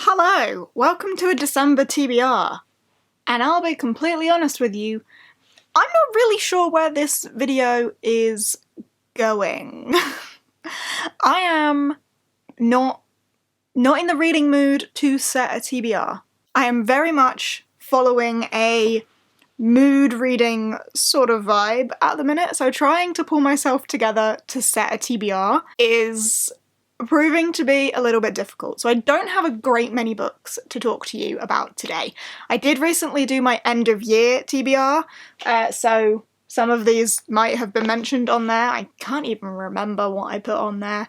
Hello, welcome to a December TBR, and I'll be completely honest with you, I'm not really sure where this video is going. I am not in the reading mood to set a TBR. I am very much following a mood reading sort of vibe at the minute, so trying to pull myself together to set a TBR is proving to be a little bit difficult. So I don't have a great many books to talk to you about today. I did recently do my end of year TBR, so some of these might have been mentioned on there. I can't even remember what I put on there.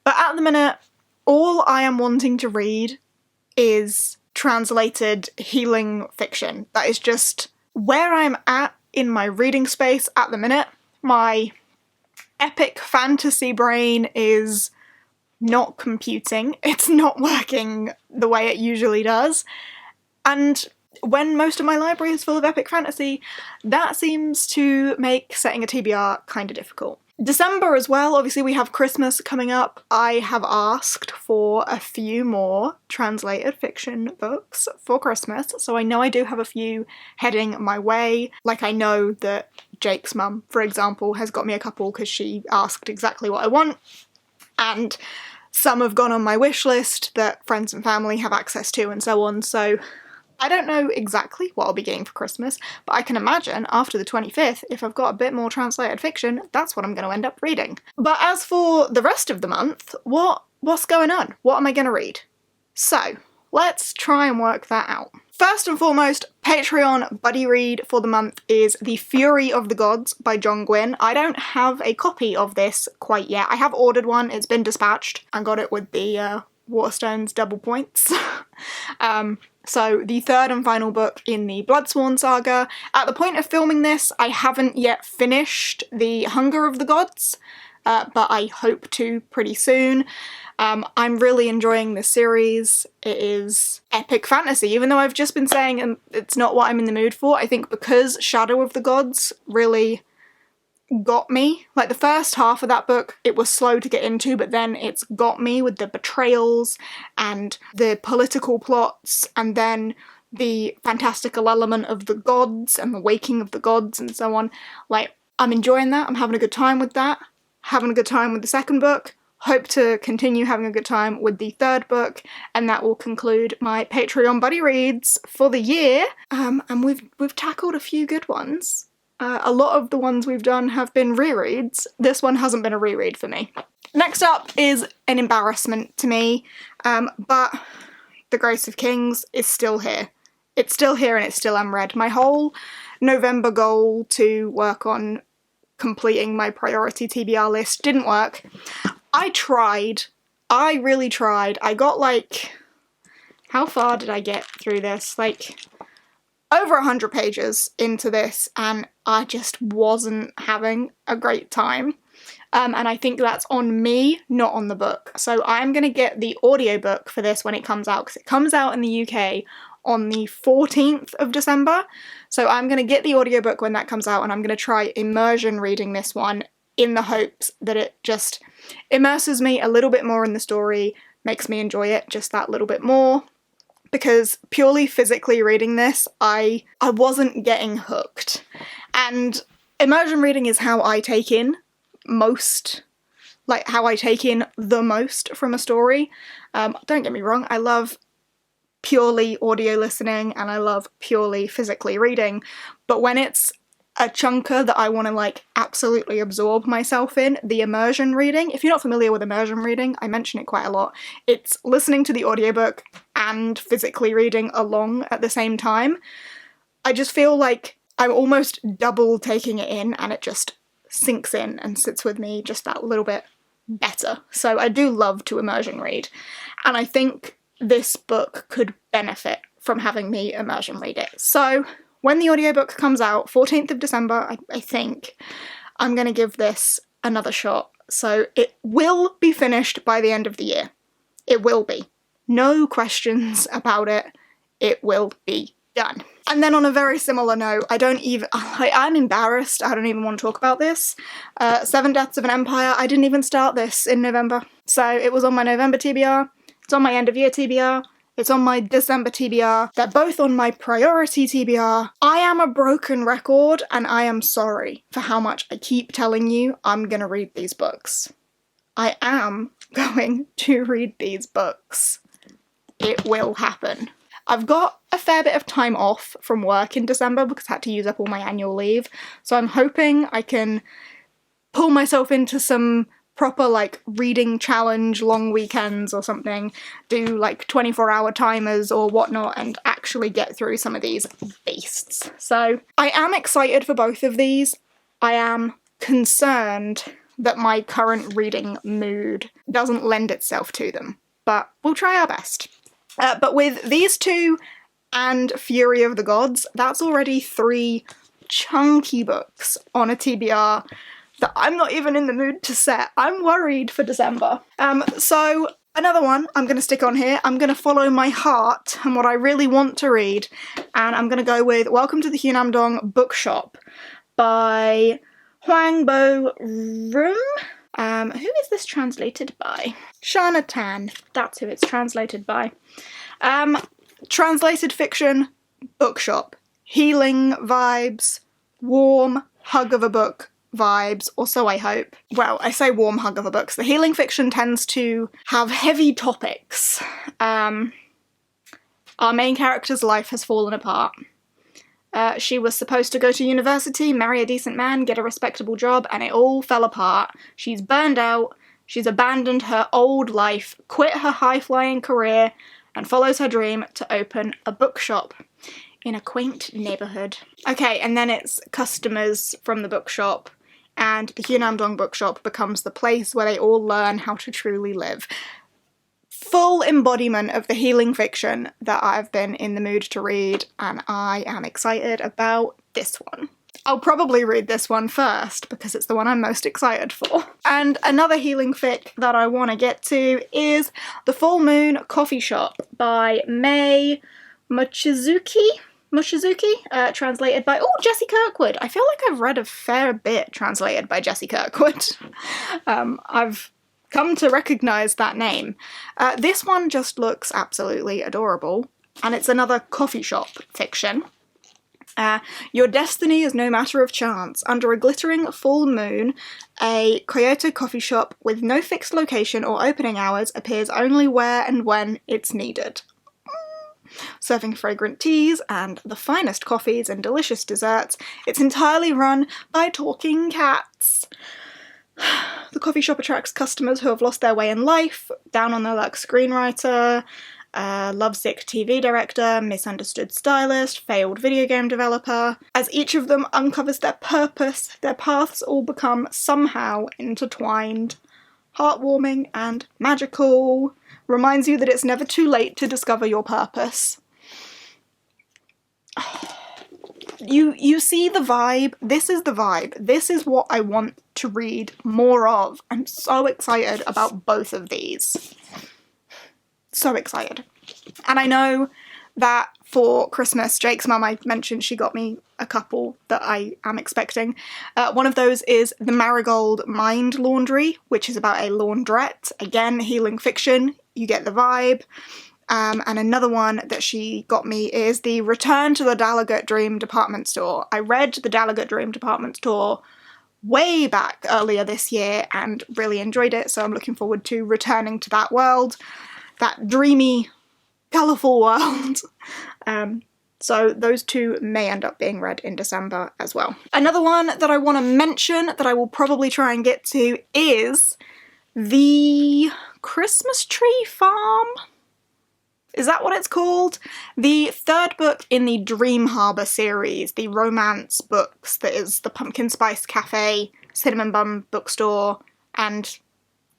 But at the minute, all I am wanting to read is translated healing fiction. That is just where I'm at in my reading space at the minute. My epic fantasy brain is not computing. It's not working the way it usually does. And when most of my library is full of epic fantasy, that seems to make setting a TBR kind of difficult. December as well, obviously we have Christmas coming up. I have asked for a few more translated fiction books for Christmas, so I know I do have a few heading my way. Like, I know that Jake's mum, for example, has got me a couple because she asked exactly what I want. And some have gone on my wish list that friends and family have access to and so on, so I don't know exactly what I'll be getting for Christmas, but I can imagine after the 25th, if I've got a bit more translated fiction, that's what I'm going to end up reading. But as for the rest of the month, what's going on? What am I going to read? So, let's try and work that out. First and foremost, Patreon buddy read for the month is The Fury of the Gods by John Gwynne. I don't have a copy of this quite yet. I have ordered one, it's been dispatched. I got it with the Waterstones double points. So the third and final book in the Bloodsworn saga. At the point of filming this, I haven't yet finished The Hunger of the Gods, but I hope to pretty soon. I'm really enjoying this series. It is epic fantasy, even though I've just been saying it's not what I'm in the mood for. I think because Shadow of the Gods really got me. Like, the first half of that book, it was slow to get into, but then it's got me with the betrayals and the political plots, and then the fantastical element of the gods and the waking of the gods and so on. Like, I'm enjoying that. I'm having a good time with that. Having a good time with the second book. Hope to continue having a good time with the third book, and that will conclude my Patreon buddy reads for the year. And we've tackled a few good ones. A lot of the ones we've done have been rereads. This one hasn't been a reread for me. Next up is an embarrassment to me, but The Grace of Kings is still here. It's still here and it's still unread. My whole November goal to work on completing my priority TBR list didn't work. I tried. I really tried. I got how far did I get through this? Over 100 pages into this, and I just wasn't having a great time. And I think that's on me, not on the book. So I'm going to get the audiobook for this when it comes out, because it comes out in the UK on the 14th of December. So I'm going to get the audiobook when that comes out, and I'm going to try immersion reading this one in the hopes that it just immerses me a little bit more in the story, makes me enjoy it just that little bit more. Because purely physically reading this, I wasn't getting hooked. And immersion reading is how I take in the most from a story. Don't get me wrong, I love purely audio listening and I love purely physically reading, but when it's a chunker that I want to absolutely absorb myself in, the immersion reading, if you're not familiar with immersion reading, I mention it quite a lot, it's listening to the audiobook and physically reading along at the same time. I just feel like I'm almost double taking it in and it just sinks in and sits with me just that little bit better. So I do love to immersion read, and I think this book could benefit from having me immersion read it. So when the audiobook comes out, 14th of December, I think, I'm going to give this another shot. So it will be finished by the end of the year. It will be. No questions about it. It will be done. And then on a very similar note, I'm embarrassed, I don't even want to talk about this. Seven Deaths of an Empire, I didn't even start this in November. So it was on my November TBR, it's on my end of year TBR, It's on my December TBR. They're both on my priority TBR. I am a broken record, and I am sorry for how much I keep telling you I'm gonna read these books. I am going to read these books. It will happen. I've got a fair bit of time off from work in December because I had to use up all my annual leave, so I'm hoping I can pull myself into some proper, like, reading challenge long weekends or something, do, like, 24-hour timers or whatnot, and actually get through some of these beasts. So, I am excited for both of these. I am concerned that my current reading mood doesn't lend itself to them, but we'll try our best. But with these two and Fury of the Gods, that's already 3 chunky books on a TBR that I'm not even in the mood to set. I'm worried for December. So another one I'm going to stick on here. I'm going to follow my heart and what I really want to read, and I'm going to go with Welcome to the Hunamdong Bookshop by Hwang Bo Rum. Who is this translated by? Shana Tan. That's who it's translated by. Translated fiction, bookshop. Healing vibes, warm hug of a book vibes, or so I hope. Well, I say warm hug of a book. The healing fiction tends to have heavy topics. Our main character's life has fallen apart. She was supposed to go to university, marry a decent man, get a respectable job, and it all fell apart. She's burned out, she's abandoned her old life, quit her high-flying career, and follows her dream to open a bookshop in a quaint neighbourhood. Okay, and then it's customers from the bookshop, and the Hunamdong Bookshop becomes the place where they all learn how to truly live. Full embodiment of the healing fiction that I've been in the mood to read, and I am excited about this one. I'll probably read this one first because it's the one I'm most excited for. And another healing fic that I want to get to is The Full Moon Coffee Shop by Mei Mochizuki, translated by, Jessie Kirkwood. I feel like I've read a fair bit translated by Jessie Kirkwood. I've come to recognise that name. This one just looks absolutely adorable, and it's another coffee shop fiction. Your destiny is no matter of chance. Under a glittering full moon, a Kyoto coffee shop with no fixed location or opening hours appears only where and when it's needed. Serving fragrant teas and the finest coffees and delicious desserts, it's entirely run by talking cats. The coffee shop attracts customers who have lost their way in life, down on their luck screenwriter, lovesick TV director, misunderstood stylist, failed video game developer. As each of them uncovers their purpose, their paths all become somehow intertwined. Heartwarming and magical. Reminds you that it's never too late to discover your purpose. You see the vibe? This is the vibe. This is what I want to read more of. I'm so excited about both of these. So excited. And I know that for Christmas, Jake's mum, I mentioned she got me a couple that I am expecting. One of those is The Marigold Mind Laundry, which is about a laundrette. Again, healing fiction. You get the vibe. And another one that she got me is The Return to the Dalagat Dream Department Store. I read The Dalagat Dream Department Store way back earlier this year and really enjoyed it, so I'm looking forward to returning to that world. That dreamy, colourful world. So those two may end up being read in December as well. Another one that I want to mention that I will probably try and get to is The Christmas Tree Farm? Is that what it's called? The third book in the Dream Harbour series, the romance books that is the Pumpkin Spice Cafe, Cinnamon Bun Bookstore, and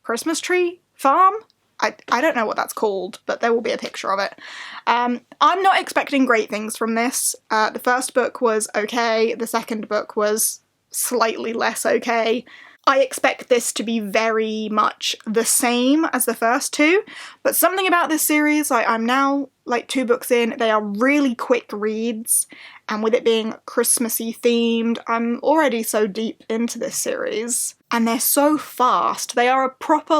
Christmas Tree Farm? I don't know what that's called, but there will be a picture of it. I'm not expecting great things from this. The first book was okay, the second book was slightly less okay. I expect this to be very much the same as the first two, but something about this series, I'm now 2 books in, they are really quick reads, and with it being Christmassy themed, I'm already so deep into this series. And they're so fast. They are a proper,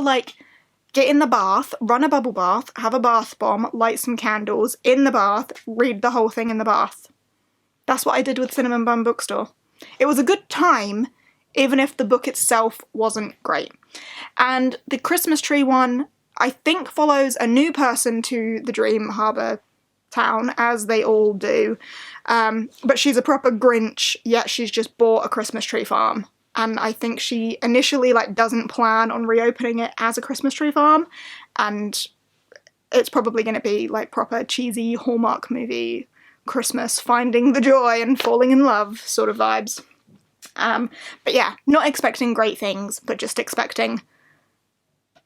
get in the bath, run a bubble bath, have a bath bomb, light some candles, in the bath, read the whole thing in the bath. That's what I did with Cinnamon Bun Bookstore. It was a good time, even if the book itself wasn't great. And the Christmas tree one, I think, follows a new person to the Dream Harbour town, as they all do. But she's a proper Grinch, yet she's just bought a Christmas tree farm. And I think she initially, like, doesn't plan on reopening it as a Christmas tree farm. And it's probably going to be, like, proper cheesy Hallmark movie Christmas, finding the joy and falling in love sort of vibes. But yeah, not expecting great things, but just expecting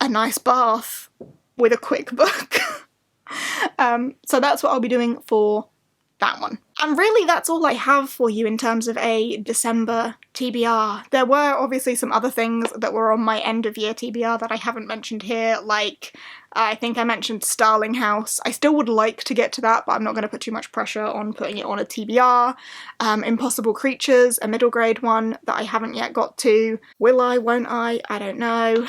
a nice bath with a quick book. So that's what I'll be doing for that one. And really that's all I have for you in terms of a December TBR. There were obviously some other things that were on my end of year TBR that I haven't mentioned here, like I think I mentioned Starling House. I still would like to get to that, but I'm not going to put too much pressure on putting it on a TBR. Impossible Creatures, a middle grade one that I haven't yet got to. Will I, won't I don't know.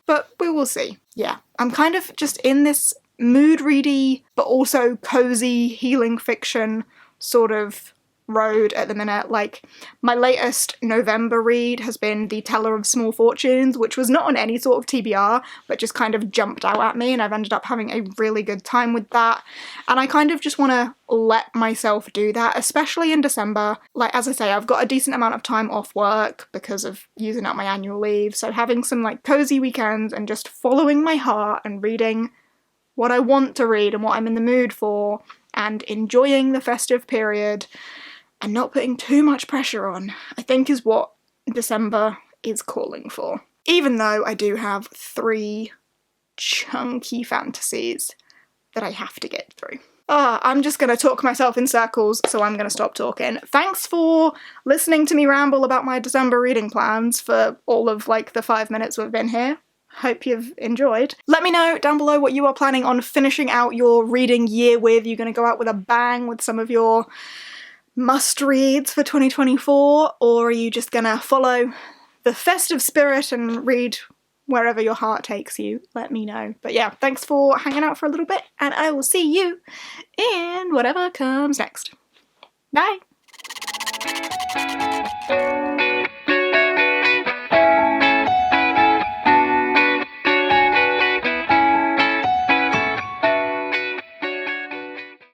But we will see. Yeah, I'm kind of just in this mood ready but also cozy healing fiction sort of road at the minute. Like, my latest November read has been The Teller of Small Fortunes, which was not on any sort of TBR, but just kind of jumped out at me, and I've ended up having a really good time with that. And I kind of just want to let myself do that, especially in December. Like, as I say, I've got a decent amount of time off work because of using up my annual leave, so having some, like, cozy weekends and just following my heart and reading what I want to read and what I'm in the mood for, and enjoying the festive period and not putting too much pressure on, I think is what December is calling for. Even though I do have 3 chunky fantasies that I have to get through. I'm just going to talk myself in circles, so I'm going to stop talking. Thanks for listening to me ramble about my December reading plans for all of, like, the 5 minutes we've been here. Hope you've enjoyed. Let me know down below what you are planning on finishing out your reading year with. You're going to go out with a bang with some of your must-reads for 2024, or are you just going to follow the festive spirit and read wherever your heart takes you? Let me know. But yeah, thanks for hanging out for a little bit, and I will see you in whatever comes next. Bye!